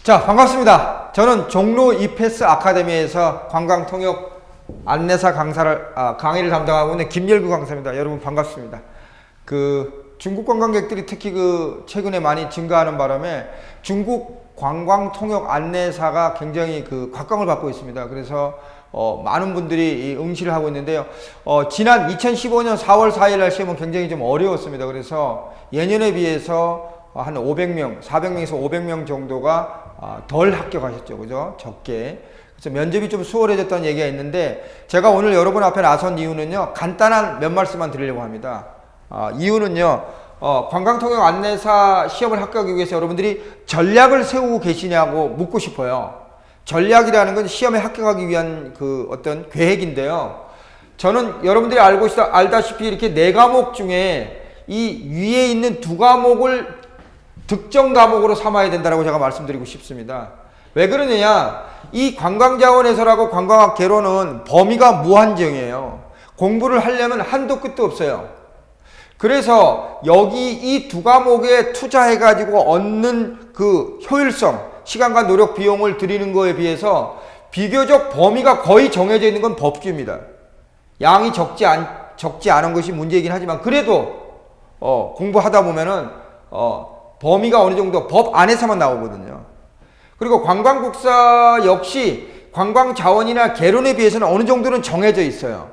자, 반갑습니다. 저는 종로 이패스 아카데미에서 관광통역 안내사 강의를 담당하고 있는 김열구 강사입니다. 여러분 반갑습니다. 중국 관광객들이 특히 최근에 많이 증가하는 바람에 중국 관광통역 안내사가 굉장히 각광을 받고 있습니다. 그래서 많은 분들이 응시를 하고 있는데요. 지난 2015년 4월 4일 날 시험은 굉장히 좀 어려웠습니다. 그래서 예년에 비해서 한 500명, 400명에서 500명 정도가 덜 합격하셨죠. 그죠? 적게. 그래서 면접이 좀 수월해졌다는 얘기가 있는데, 제가 오늘 여러분 앞에 나선 이유는요, 간단한 몇 말씀만 드리려고 합니다. 이유는요, 관광통역 안내사 시험을 합격하기 위해서 여러분들이 전략을 세우고 계시냐고 묻고 싶어요. 전략이라는 건 시험에 합격하기 위한 어떤 계획인데요. 저는 여러분들이 알다시피 이렇게 4과목 중에 이 위에 있는 2과목을 특정 과목으로 삼아야 된다고 제가 말씀드리고 싶습니다. 왜 그러느냐? 이 관광자원에서라고 관광학 개론은 범위가 무한정이에요. 공부를 하려면 한도 끝도 없어요. 그래서 여기 이 2과목에 투자해가지고 얻는 효율성, 시간과 노력, 비용을 들이는 거에 비해서 비교적 범위가 거의 정해져 있는 건 법규입니다. 양이 적지 않은 것이 문제이긴 하지만 그래도 공부하다 보면은 범위가 어느 정도 법 안에서만 나오거든요. 그리고 관광국사 역시 관광자원이나 개론에 비해서는 어느 정도는 정해져 있어요.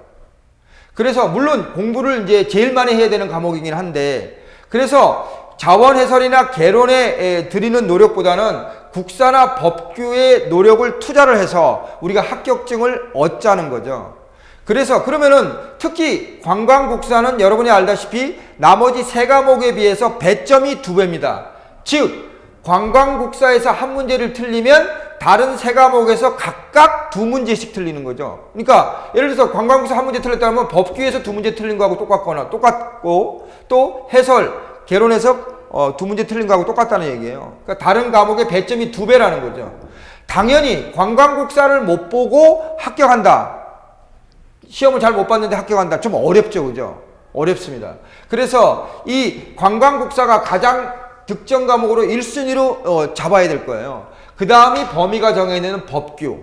그래서 물론 공부를 이제 제일 많이 해야 되는 과목이긴 한데, 그래서 자원 해설이나 개론에 들이는 노력보다는 국사나 법규의 노력을 투자를 해서 우리가 합격증을 얻자는 거죠. 그래서 그러면은 특히 관광국사는 여러분이 알다시피 나머지 3과목에 비해서 배점이 2배입니다. 즉 관광국사에서 한 문제를 틀리면 다른 3과목에서 각각 2문제씩 틀리는 거죠. 그러니까 예를 들어서 관광국사 한 문제 틀렸다면 법규에서 2문제 틀린 거하고 똑같고, 또 해설, 개론에서 2문제 틀린 거하고 똑같다는 얘기예요. 그러니까 다른 과목의 배점이 2배라는 거죠. 당연히 관광국사를 못 보고 합격한다, 시험을 잘 못 봤는데 합격한다, 좀 어렵죠. 그죠? 어렵습니다. 그래서 이 관광국사가 가장 득점 과목으로 1순위로 잡아야 될 거예요. 그 다음이 범위가 정해지는 법규.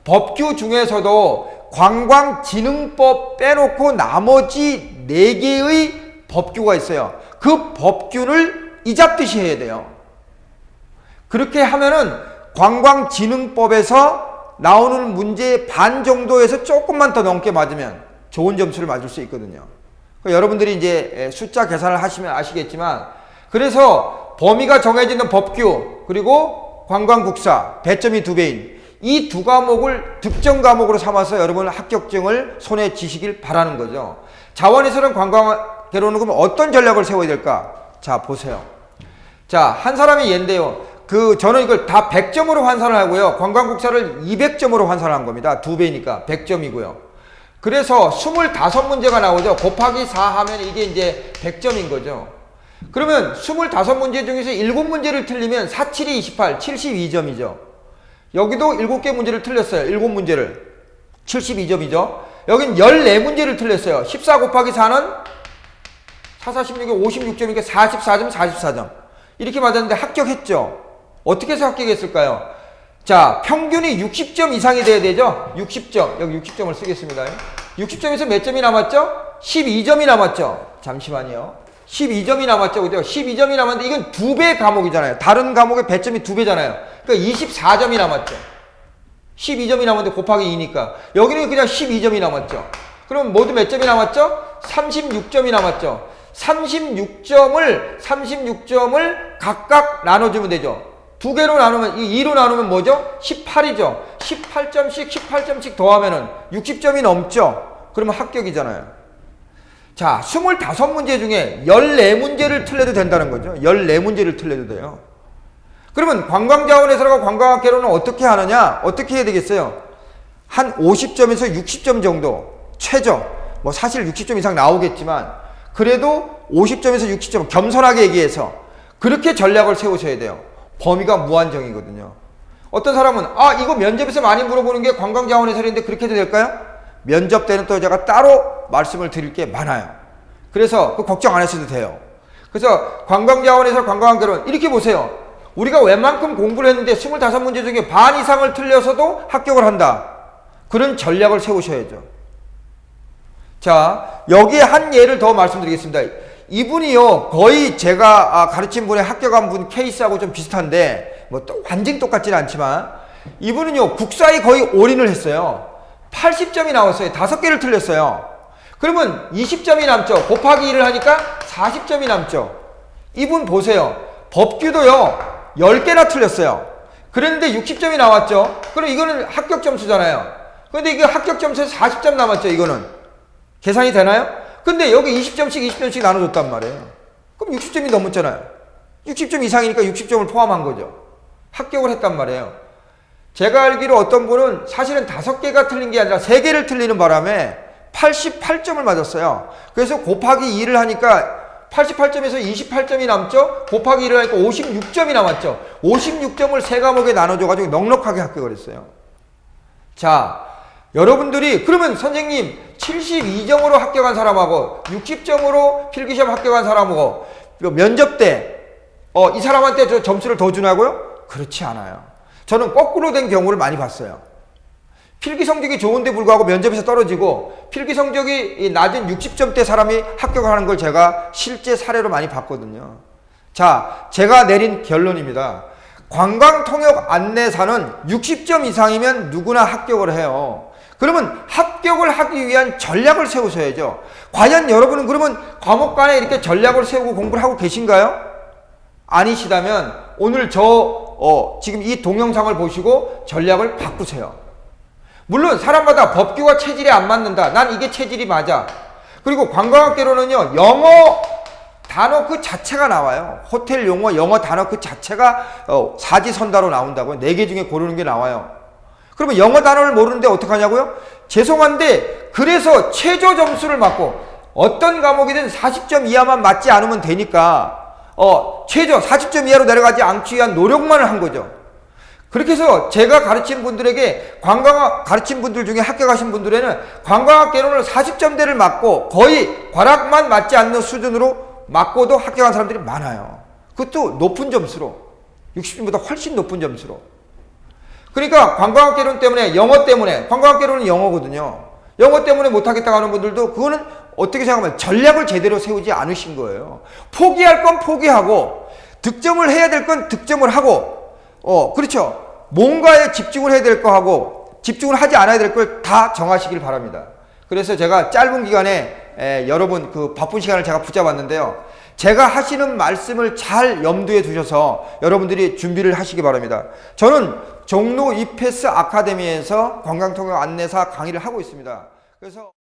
법규 중에서도 관광진흥법 빼놓고 나머지 4개의 법규가 있어요. 그 법규를 이잡듯이 해야 돼요. 그렇게 하면은 관광진흥법에서 나오는 문제의 반 정도에서 조금만 더 넘게 맞으면 좋은 점수를 맞을 수 있거든요. 그러니까 여러분들이 이제 숫자 계산을 하시면 아시겠지만, 그래서 범위가 정해지는 법규 그리고 관광국사 배점이 2배인 이 2과목을 득점 과목으로 삼아서 여러분 합격증을 손에 쥐시길 바라는 거죠. 자원에서는 관광개론은 그럼 어떤 전략을 세워야 될까? 자, 보세요. 자, 한 사람이 얘인데요. 저는 이걸 다 100점으로 환산을 하고요. 관광국사를 200점으로 환산한 겁니다. 2배니까 100점이고요. 그래서 25문제가 나오죠. 곱하기 4 하면 이게 이제 100점인 거죠. 그러면 25문제 중에서 7문제를 틀리면 4, 7이 28, 72점이죠. 여기도 7개 문제를 틀렸어요. 7문제를. 72점이죠. 여긴 14문제를 틀렸어요. 14 곱하기 4는 4, 4, 16이 56점이니까 44점, 44점. 이렇게 맞았는데 합격했죠. 어떻게 해서 합격했을까요? 자, 평균이 60점 이상이 돼야 되죠? 60점. 여기 60점을 쓰겠습니다. 60점에서 몇 점이 남았죠? 12점이 남았죠. 잠시만요. 12점이 남았죠. 그죠? 12점이 남았는데 이건 2배 과목이잖아요. 다른 과목의 배점이 2배잖아요. 그러니까 24점이 남았죠. 12점이 남았는데 곱하기 2니까. 여기는 그냥 12점이 남았죠. 그럼 모두 몇 점이 남았죠? 36점이 남았죠. 36점을 각각 나눠주면 되죠. 2개로 나누면, 2로 나누면 뭐죠? 18이죠. 18점씩 더하면은 60점이 넘죠? 그러면 합격이잖아요. 자, 25문제 중에 14문제를 틀려도 된다는 거죠. 14문제를 틀려도 돼요. 그러면 관광자원에서라고 관광학개론은 어떻게 하느냐? 어떻게 해야 되겠어요? 한 50점에서 60점 정도, 최저. 뭐 사실 60점 이상 나오겠지만, 그래도 50점에서 60점, 겸손하게 얘기해서 그렇게 전략을 세우셔야 돼요. 범위가 무한정이거든요. 어떤 사람은 이거 면접에서 많이 물어보는 게 관광자원해설인데 그렇게 해도 될까요? 면접 때는 또 제가 따로 말씀을 드릴 게 많아요. 그래서 걱정 안 하셔도 돼요. 그래서 관광자원에서 관광학개론 이렇게 보세요. 우리가 웬만큼 공부를 했는데 25문제 중에 반 이상을 틀려서도 합격을 한다. 그런 전략을 세우셔야죠. 자, 여기에 한 예를 더 말씀드리겠습니다. 이분이요, 거의 제가 가르친 분의 합격한 분 케이스하고 좀 비슷한데, 뭐 또 완전 똑같지는 않지만, 이분은요, 국사에 거의 올인을 했어요. 80점이 나왔어요. 5개를 틀렸어요. 그러면 20점이 남죠. 곱하기 1을 하니까 40점이 남죠. 이분 보세요. 법규도요, 10개나 틀렸어요. 그랬는데 60점이 나왔죠. 그럼 이거는 합격 점수잖아요. 근데 이게 합격 점수에서 40점 남았죠. 이거는 계산이 되나요? 근데 여기 20점씩 나눠줬단 말이에요. 그럼 60점이 넘었잖아요. 60점 이상이니까 60점을 포함한 거죠. 합격을 했단 말이에요. 제가 알기로 어떤 분은 사실은 5개가 틀린 게 아니라 3개를 틀리는 바람에 88점을 맞았어요. 그래서 곱하기 2를 하니까 88점에서 28점이 남죠? 곱하기 1을 하니까 56점이 남았죠. 56점을 3과목에 나눠줘가지고 넉넉하게 합격을 했어요. 자, 여러분들이 그러면 선생님 72점으로 합격한 사람하고 60점으로 필기시험 합격한 사람하고 면접 때 이 사람한테 저 점수를 더 주냐고요? 그렇지 않아요. 저는 거꾸로 된 경우를 많이 봤어요. 필기 성적이 좋은데 불구하고 면접에서 떨어지고 필기 성적이 낮은 60점대 사람이 합격을 하는 걸 제가 실제 사례로 많이 봤거든요. 자, 제가 내린 결론입니다. 관광통역 안내사는 60점 이상이면 누구나 합격을 해요. 그러면 합격을 하기 위한 전략을 세우셔야죠. 과연 여러분은 그러면 과목 간에 이렇게 전략을 세우고 공부를 하고 계신가요? 아니시다면 오늘 지금 이 동영상을 보시고 전략을 바꾸세요. 물론 사람마다 법규와 체질이 안 맞는다. 난 이게 체질이 맞아. 그리고 관광학개론은요, 영어 단어 그 자체가 나와요. 호텔 용어, 영어 단어 그 자체가 사지선다로 나온다고요. 4개 중에 고르는 게 나와요. 그러면 영어 단어를 모르는데 어떡하냐고요? 죄송한데 그래서 최저 점수를 맞고 어떤 과목이든 40점 이하만 맞지 않으면 되니까 최저 40점 이하로 내려가지 않기 위한 노력만을 한 거죠. 그렇게 해서 제가 가르친 분들에게 관광학 가르친 분들 중에 합격하신 분들에는 관광학 개론을 40점대를 맞고 거의 과락만 맞지 않는 수준으로 맞고도 합격한 사람들이 많아요. 그것도 높은 점수로 60점보다 훨씬 높은 점수로. 그러니까 관광학 개론 때문에 영어 때문에 관광학 개론은 영어거든요. 영어 때문에 못하겠다고 하는 분들도 그거는 어떻게 생각하면 전략을 제대로 세우지 않으신 거예요. 포기할 건 포기하고 득점을 해야 될 건 득점을 하고 그렇죠. 뭔가에 집중을 해야 될 거 하고 집중을 하지 않아야 될 걸 다 정하시길 바랍니다. 그래서 제가 짧은 기간에 여러분 그 바쁜 시간을 제가 붙잡았는데요. 제가 하시는 말씀을 잘 염두에 두셔서 여러분들이 준비를 하시기 바랍니다. 저는 종로 이패스 아카데미에서 관광통역 안내사 강의를 하고 있습니다. 그래서